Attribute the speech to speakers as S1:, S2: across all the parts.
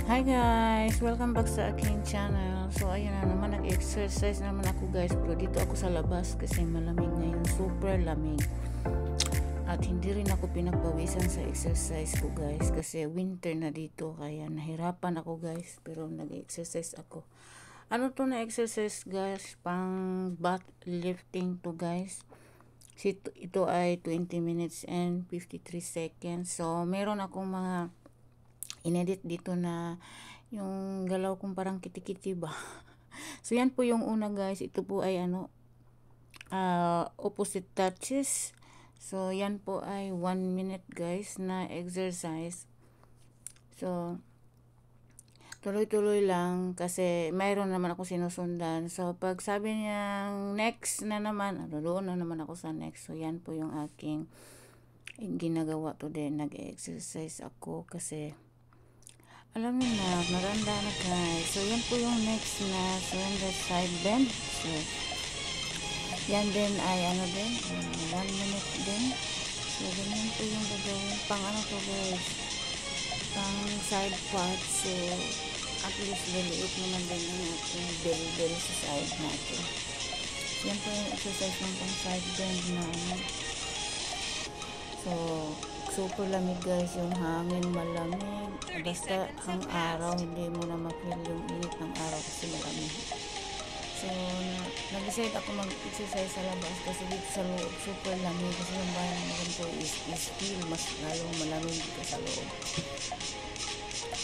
S1: Hi guys! Welcome back sa aking channel. So ayun na naman, nag-exercise naman ako guys. Pero dito ako sa labas kasi malamig ngayon. Super lamig. At hindi rin ako pinagpawisan sa exercise ko guys. Kasi winter na dito. Kaya nahirapan ako guys. Pero nag-exercise ako. Ano to na exercise guys? Pang butt lifting to guys. Ito ay 20 minutes and 53 seconds. So meron akong mga inedit dito na yung galaw kong parang kitikiti ba. So yan po yung una guys, ito po ay opposite touches. So yan po ay 1 minute guys na exercise. So tuloy-tuloy lang kasi mayroon naman ako sinusundan. So pag sabi niyang next na naman, doon na naman ako sa next. So yan po yung aking ginagawa today. Nag-exercise ako kasi alam niyo na, maganda na guys. So, yan po yung next na surrender side bend. So, yan din ay din, 1 minute din. So, ganyan po yung gagawin. Pang to guys, pang side part. So, at least liliit naman din yung ating belly sa side natin. Yan po yung exercise ng pang side bend na So, super lamig guys, yung hangin malamig. Basta ang araw, hindi mo na ma-feel yung init ng araw kasi malamig. So, nag-decide ako mag-exercise sa labas kasi dito sa loob, super lamig. Kasi yung bahay naman ko is feel mas lalong malamig dito sa loob.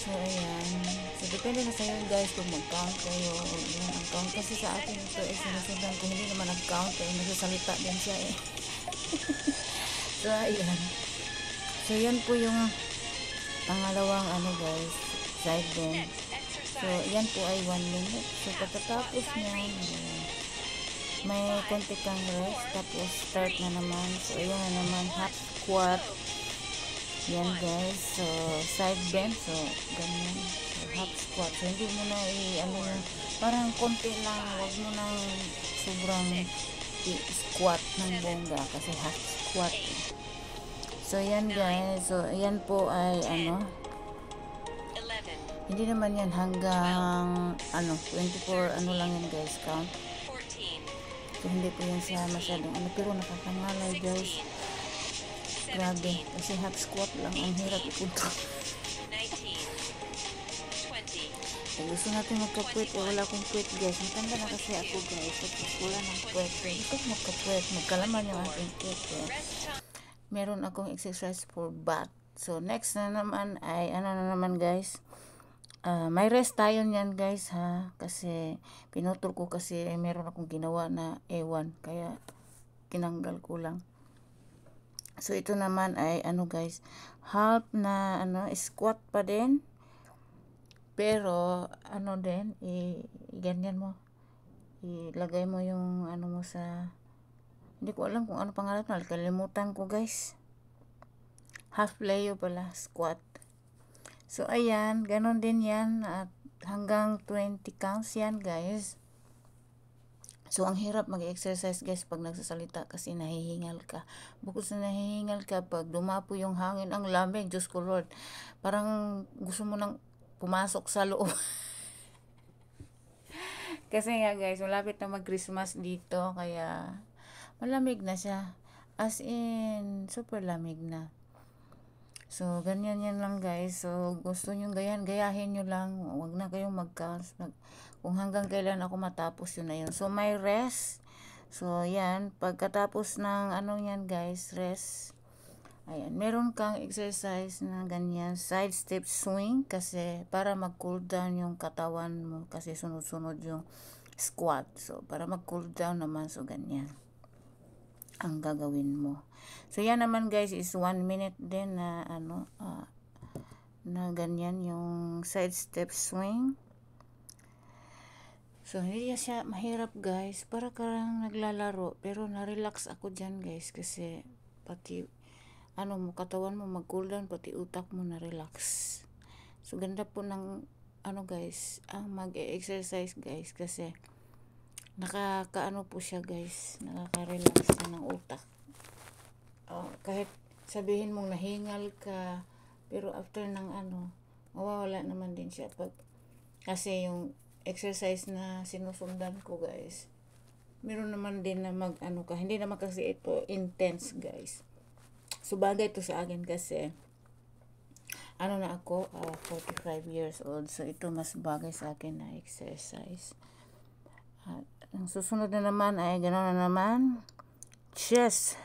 S1: So, ayan. So, depende na sa'yo guys kung mag-count kayo o ilan ang count. Kasi sa akin ito ay sinusundan. Kung hindi naman nag-count, ay nagsasalita din siya eh. So, ayan. So, yan po yung pangalawang guys, side bend. So, yan po ay 1 minute. So, pagkatapos niyan, may konti kang rest. Tapos, start na naman. So, ayan na naman, half squat. Yan guys. So, side bend. So, ganyan. So, half squat. So, hindi mo na parang konti lang. Huwag mo nang sobrang squat ng bongga kasi half squat. So, yan guys. So, yan po ay hindi naman yan hanggang 24 lang yan guys, count. So, hindi po yan siya masyadong pero nakakangalay guys. Grabe. Kasi half squat lang ang hirap ipunto. So, gusto natin magka-puwet. Wala akong puwet guys. Matanda na kasi ako guys. Tapos wala ng puwet. Gusto ko magka-puwet. Magkalaman yung aking puwet. Meron akong exercise for butt. So, next na naman ay na naman guys. May rest tayo niyan guys ha. Kasi pinutol ko kasi meron akong ginawa na ewan. Kaya tinanggal ko lang. So, ito naman ay guys. Half na squat pa din. Pero din, ganyan mo. Ilagay mo yung mo sa, hindi ko alam kung ano pangalan. Kalimutan ko guys. Half layo pala, squat. So, ayan, ganon din yan. At hanggang 20 counts yan guys. So, ang hirap mag-exercise guys pag nagsasalita kasi nahihingal ka. Bukod sa nahihingal ka, pag dumapo yung hangin, ang lamig, Diyos ko Lord. Parang gusto mo nang pumasok sa loob. Kasi nga guys, malapit na mag-Christmas dito, kaya malamig na siya. As in, super lamig na. So, ganyan yan lang guys. So, gusto nyo gayahin nyo lang. Huwag na kayong mag-count. Kung hanggang kailan ako matapos, yun na yun. So, may rest. So, yan. Pagkatapos ng yan guys, rest. Ayan, meron kang exercise na ganyan, side step swing kasi para mag-cool down yung katawan mo kasi sunod-sunod yung squat. So, para mag-cool down naman, so ganyan ang gagawin mo. So, yan naman guys is 1 minute din na na ganyan yung side step swing. So, hindi siya mahirap guys. Para karang naglalaro pero na-relax ako dyan guys kasi pati katawan mo mag-cool down, pati utak mo na-relax. So, ganda po ng guys, ang mag-exercise guys kasi po siya guys, nakaka-relax na ng utak. Kahit sabihin mong nahingal ka, pero after ng mawawala naman din siya pag, kasi yung exercise na sinusundan ko guys, meron naman din na mag ano ka, hindi naman kasi ito intense guys. So bagay ito sa akin kasi ano na ako, 45 years old. So ito mas bagay sa akin na exercise. At ang susunod na naman ay gano'n na naman, chest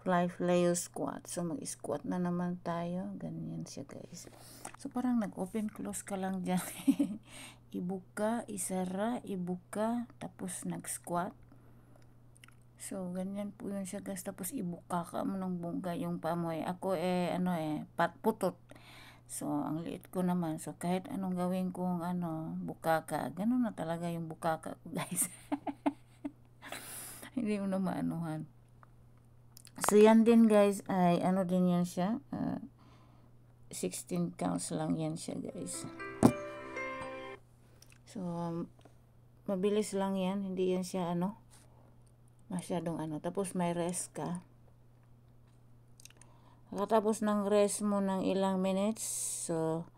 S1: fly flyo squat. So mag-squat na naman tayo. Ganyan siya guys. So parang nag-open close ka lang dyan. Ibuka, isara, ibuka, tapos nag-squat. So ganyan po yun siya guys. Tapos ibuka ka mo ng bungga yung paa mo. Ako putot. So ang liit ko naman. So kahit anong gawin kong bukaka, ganun na talaga yung bukaka ko guys. Hindi mo na maanuhan. So yan din guys ay din yan siya, 16 counts lang yan siya guys. So mabilis lang yan, hindi yan siya masyadong tapos may rest ka. Pagkatapos ng rest mo ng ilang minutes, so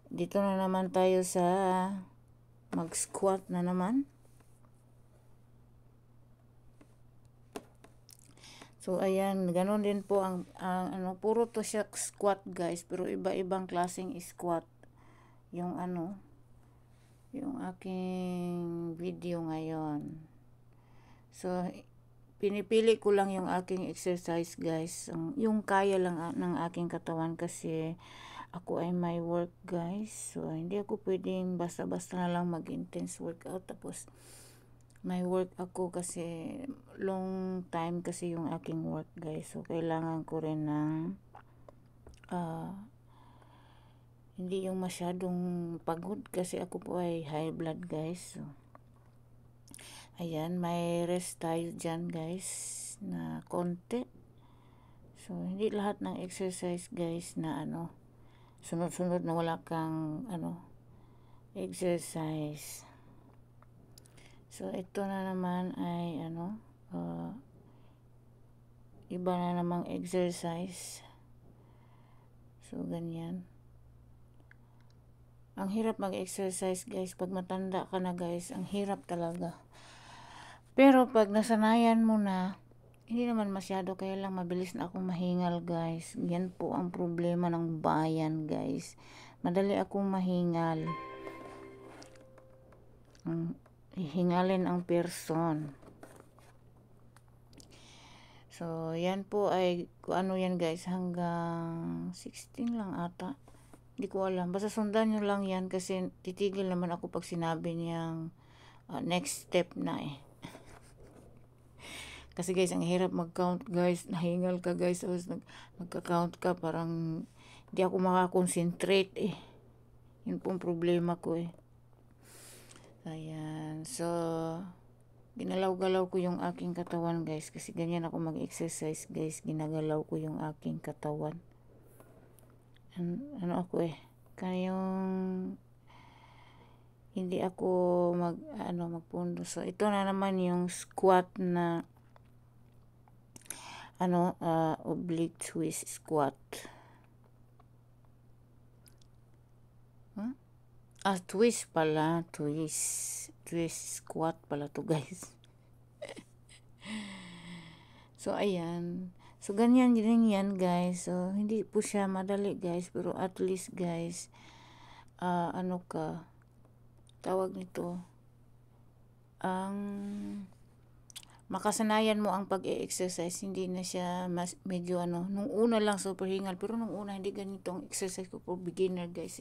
S1: dito na naman tayo sa mag squat na naman. So ayan, ganoon din po ang puro to siya squat guys, pero iba-ibang klaseng squat yung yung aking video ngayon. So pinipili ko lang yung aking exercise guys, yung kaya lang ng aking katawan kasi ako ay may work guys. So hindi ako pwedeng basta-basta na lang mag-intense workout tapos may work ako kasi long time kasi yung aking work guys. So kailangan ko rin ng hindi yung masyadong pagod kasi ako po ay high blood guys. So ayan, may rest tayo dyan guys na konti. So hindi lahat ng exercise guys na sunod-sunod na wala kang exercise. So ito na naman ay iba na namang exercise. So ganyan. Ang hirap mag-exercise guys pag matanda ka na guys, ang hirap talaga. Pero pag nasanayan mo na, hindi naman masyado, kaya lang mabilis na akong mahingal guys. Yan po ang problema ng bayan guys. Madali akong mahingal. Hingalin ang person. So yan po ay yan guys, hanggang 16 lang ata, hindi ko alam, basta sundan nyo lang yan kasi titigil naman ako pag sinabi niyang next step na kasi guys ang hirap mag count guys, nahingal ka guys, tapos nagka-count ka, parang hindi ako makakonsentrate yun pong problema ko Ayan, so ginalaw-galaw ko yung aking katawan guys kasi ganyan ako mag-exercise guys, ginagalaw ko yung aking katawan. Ako kayong hindi ako magpundo. So ito na naman yung squat na oblique twist squat. Twist pala. Twist squat pala to guys. So ayan. So ganyan din yan guys. So hindi po siya madali guys, pero at least guys tawag nito, ang makasanayan mo ang pag-e-exercise. Hindi na siya medyo nung una lang super hingal, pero nung una hindi ganitong exercise ko for beginner guys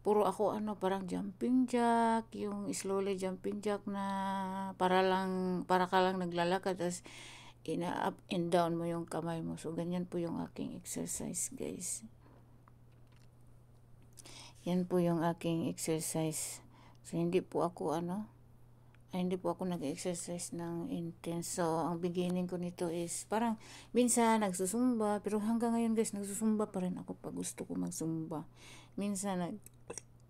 S1: puro ako parang jumping jack, yung slowly jumping jack na para ka lang naglalakad, tapos up and down mo yung kamay mo. So ganyan po yung aking exercise guys. Yan po yung aking exercise. So hindi po ako nag-exercise ng intense. So ang beginning ko nito is parang minsan nagsusumba, pero hanggang ngayon guys nagsusumba pa rin ako pag gusto ko magsumba. Minsan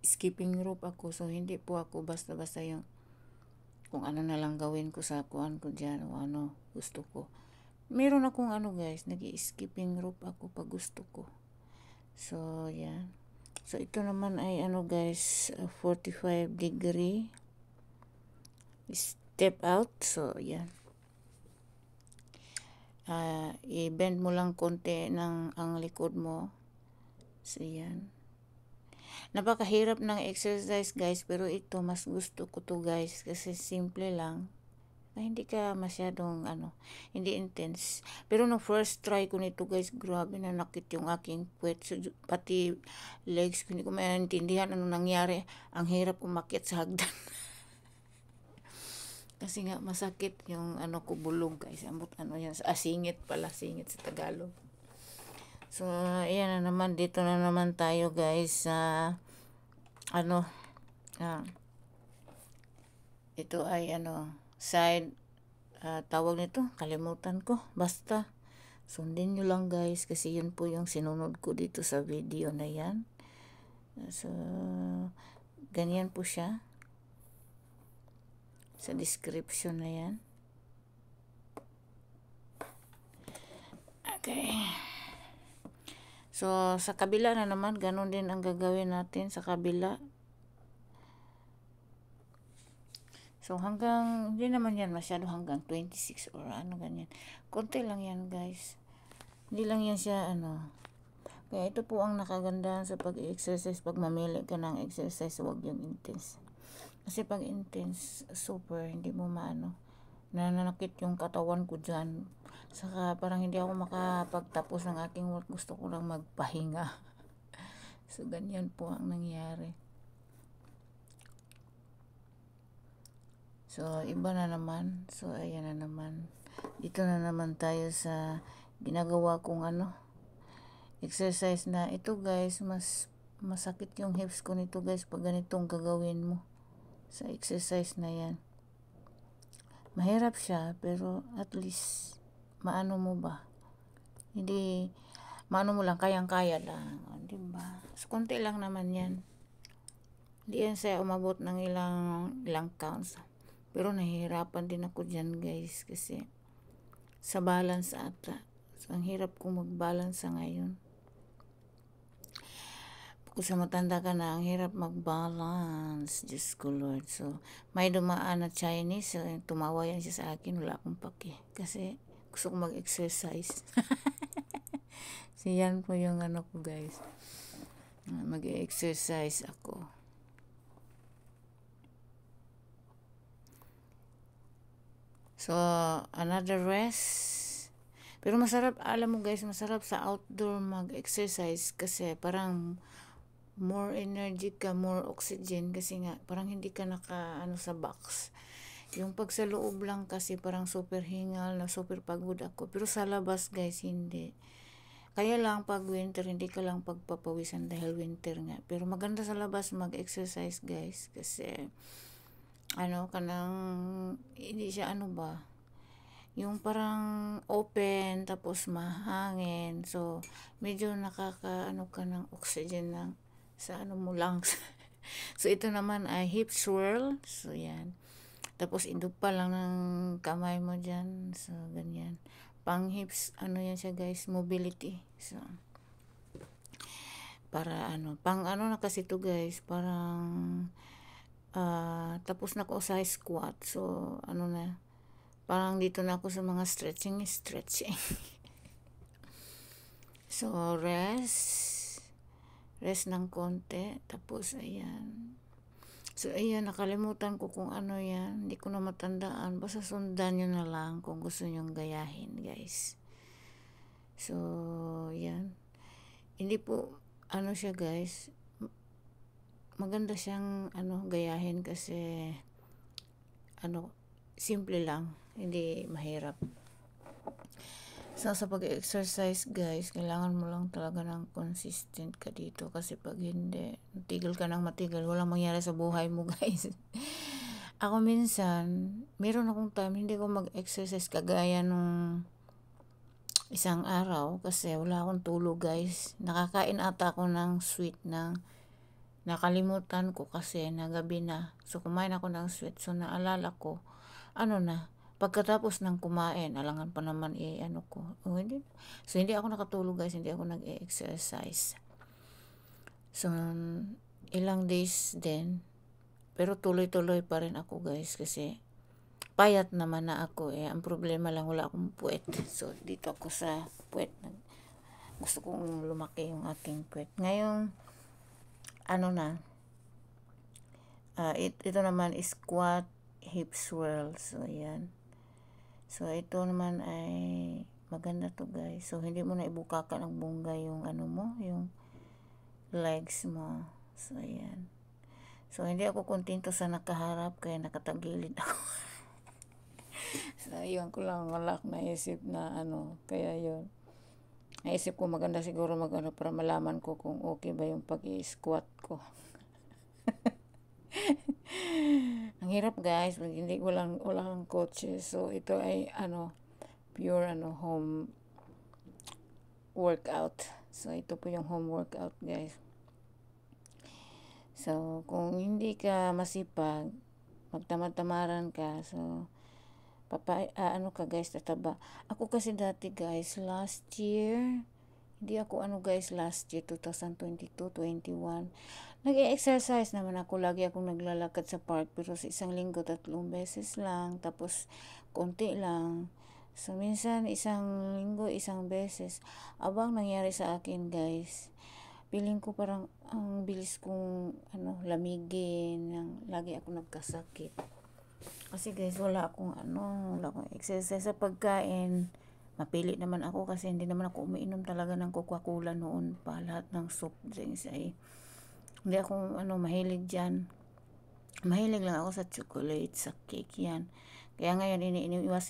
S1: skipping rope ako. So hindi po ako basta-basta yung kung ano na lang gawin ko sa kuan ko dyan o gusto ko. Meron akong guys, nag-skipping rope ako pag gusto ko. So yan. So ito naman ay ano guys, 45 degree step out. So yan, i-bend mo lang konti ng ang likod mo. So yan, napakahirap ng exercise guys, pero ito mas gusto ko to guys kasi simple lang. Hindi ka masyadong hindi intense. Pero no first try ko nito guys, grabe na nakit yung aking puwet. So, pati legs ko, hindi ko maintindihan ano nangyari. Ang hirap umakyat sa hagdan. Kasi nga masakit yung ko bulog guys. Ambot yan, singit pala, singit sa Tagalog. So, ayan na naman, dito na naman tayo guys sa ito ay side, tawag nito, kalimutan ko, basta sundin nyo lang guys kasi yun po yung sinunod ko dito sa video na yan. So ganyan po siya sa description na yan. Okay, so sa kabila na naman ganun din ang gagawin natin sa kabila. So hanggang, hindi naman yan masyado hanggang 26 or ganyan. Konti lang yan guys. Hindi lang yan siya Kaya ito po ang nakagandahan sa pag-exercise. Pag mamili ka ng exercise, huwag yung intense. Kasi pag intense, super, hindi mo nananakit yung katawan ko dyan. Saka parang hindi ako makapagtapos ng aking work. Gusto ko lang magpahinga. So ganyan po ang nangyari. So, iba na naman. So, ayan na naman. Dito na naman tayo sa ginagawa kong exercise na ito guys. Mas masakit yung hips ko nito guys pag ganitong gagawin mo sa exercise na yan. Mahirap siya pero at least maano mo ba? Hindi, maano mo lang, kayang-kaya lang. Diba? So, konti lang naman yan. Hindi yan saya umabot ng ilang counts. Pero nahihirapan din ako dyan guys kasi sa balance ata. So, ang hirap kong mag-balance ngayon. Kung sa matanda ka na, ang hirap mag-balance. Diyos ko Lord. So, may dumaan na Chinese. So, tumawa yan siya sa akin. Wala akong pake. Kasi gusto ko mag-exercise. So, yan po yung ko guys. Mag-exercise ako. So, another rest. Pero masarap, alam mo guys, masarap sa outdoor mag-exercise kasi parang more energy ka, more oxygen kasi nga parang hindi ka sa box. Yung pag sa loob lang kasi parang super hingal na super pagod ako. Pero sa labas guys, hindi. Kaya lang pag winter, hindi ka lang pagpapawisan dahil winter nga. Pero maganda sa labas mag-exercise guys kasi kanang hindi siya yung parang open tapos mahangin, so medyo nakaka ka ng oxygen lang sa mo lungs. So ito naman ay hip swirl, so yan, tapos indog pa lang ng kamay mo dyan, so ganyan, pang hips yan siya guys, mobility. So para pang na kasi to guys, parang tapos na ko sa squat. So, na, parang dito na ako sa mga stretching. So, rest ng konti. Tapos, ayan. So, ayan, nakalimutan ko kung yan. Hindi ko na matandaan. Basta sundan nyo na lang kung gusto nyong gayahin, guys. So, yan. Hindi po, siya, guys, maganda siyang gayahin kasi simple lang, hindi mahirap. So sa pag-exercise guys, kailangan mo lang talaga ng consistent ka dito kasi pag hindi, matigil ka ng matigil, walang mangyari sa buhay mo guys. Ako minsan, meron akong time hindi ko mag-exercise kagaya nung isang araw kasi wala akong tulog guys. Nakakain ata ako ng sweet nakalimutan ko kasi na gabi na. So, kumain ako ng sweet. So, naalala ko, pagkatapos ng kumain, alangan pa naman ko. So, hindi ako nakatulog guys. Hindi ako nag-exercise. So, ilang days din, pero tuloy-tuloy pa rin ako guys kasi payat naman na ako eh. Ang problema lang wala akong puwet. So, dito ako sa puwet. Gusto kong lumaki yung aking puwet. Ngayong, ano na, ito naman is squat, hip swirl. So, ayan. So, ito naman ay maganda to guys. So, hindi mo na ibukakan ng bungga yung ano mo, yung legs mo. So, ayan. So, hindi ako kontento sa nakaharap kaya nakatagilid ako. So, ayun ko lang, wala akong naisip na ano, kaya yun. Naisip ko maganda siguro magano para malaman ko kung okay ba yung pag-i-squat ko. Ang hirap guys, hindi walang coaches. So, ito ay ano, pure ano, home workout. So, ito po yung home workout guys. So, kung hindi ka masipag, magtamad-tamaran ka, so, ano ka guys, tataba. Ako kasi dati guys, last year, hindi ako ano guys, last year, 2022, 21, nag-exercise naman ako, lagi akong naglalakad sa park, pero sa isang linggo, 3 beses lang, tapos, konti lang. So, minsan, isang linggo, 1 beses. Abang nangyari sa akin guys, feeling ko parang ang bilis kong ano, lamigin, lagi ako nagkasakit. Kasi guys, wala akong exercise sa pagkain. Mapili naman ako kasi hindi naman ako umiinom talaga ng Coca-Cola noon pa. Lahat ng soft drinks ay hindi ako mahilig dyan. Mahilig lang ako sa chocolate, sa cake yan. Kaya ngayon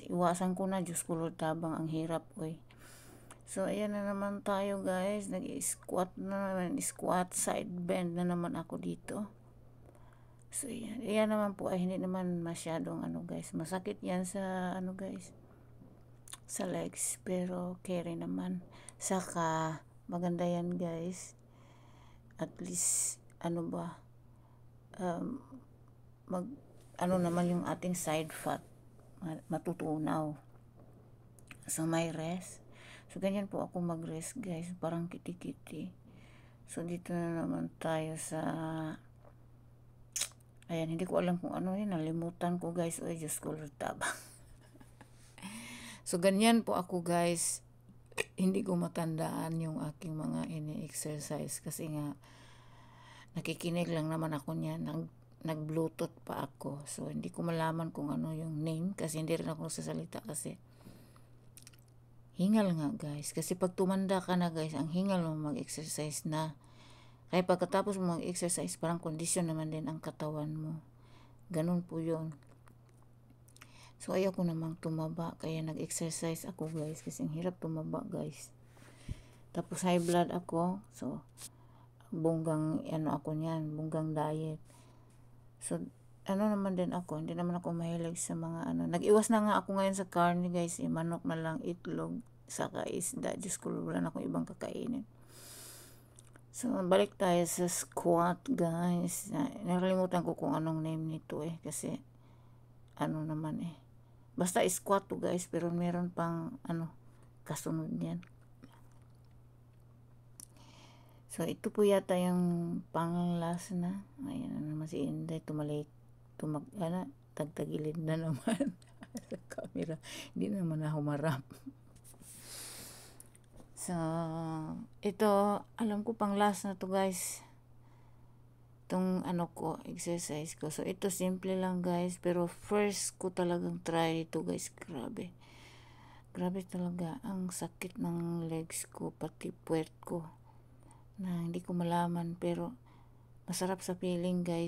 S1: iwasan ko na. Diyos ko Lord, tabang ang hirap oy. So ayan na naman tayo guys. Nag-squat na naman. Squat, side bend na naman ako dito. So, yan naman po ay hindi naman masyadong guys. Masakit yan sa guys, sa legs. Pero carry naman. Saka, maganda yan guys. At least, naman yung ating side fat. Matutunaw. So, may rest. So, ganyan po ako mag-rest guys. Parang kiti-kiti. So, dito na naman tayo sa ayan, hindi ko alam kung ano yun. Nalimutan ko guys. Oy, Diyos ko, tabang. So, ganyan po ako guys. Hindi ko matandaan yung aking mga ini-exercise. Kasi nga, nakikinig lang naman ako niyan. Nag-bluetooth pa ako. So, hindi ko malaman kung ano yung name. Kasi hindi rin ako sasalita kasi hingal nga guys. Kasi pag tumanda ka na guys, ang hingal mo mag-exercise na. Kaya pagkatapos mo mag-exercise, parang kondisyon naman din ang katawan mo. Ganun po yun. So, ayaw ko namang tumaba. Kaya nag-exercise ako guys. Kasi ang hirap tumaba guys. Tapos high blood ako. So, bunggang ako niyan. Bunggang diet. So, naman din ako. Hindi naman ako mahilig sa mga Nag-iwas na nga ako ngayon sa karne guys. Manok na lang, itlog, saka isda. Diyos ko, wala na akong ibang kakainin. So, balik tayo sa squat, guys. Nakalimutan ko kung anong name nito eh. Kasi, naman eh. Basta squat to guys, pero meron pang, kasunod niyan. So, ito po yata yung pang-last na. Ayan na naman si Inday. Tagtagilid na naman sa camera. Hindi naman na humarap. So, ito, alam ko pang last na to guys. Itong exercise ko. So, ito simple lang guys. Pero first ko talagang try ito guys. Grabe. Grabe talaga. Ang sakit ng legs ko, pati puwet ko. Na hindi ko malaman. Pero, masarap sa feeling guys.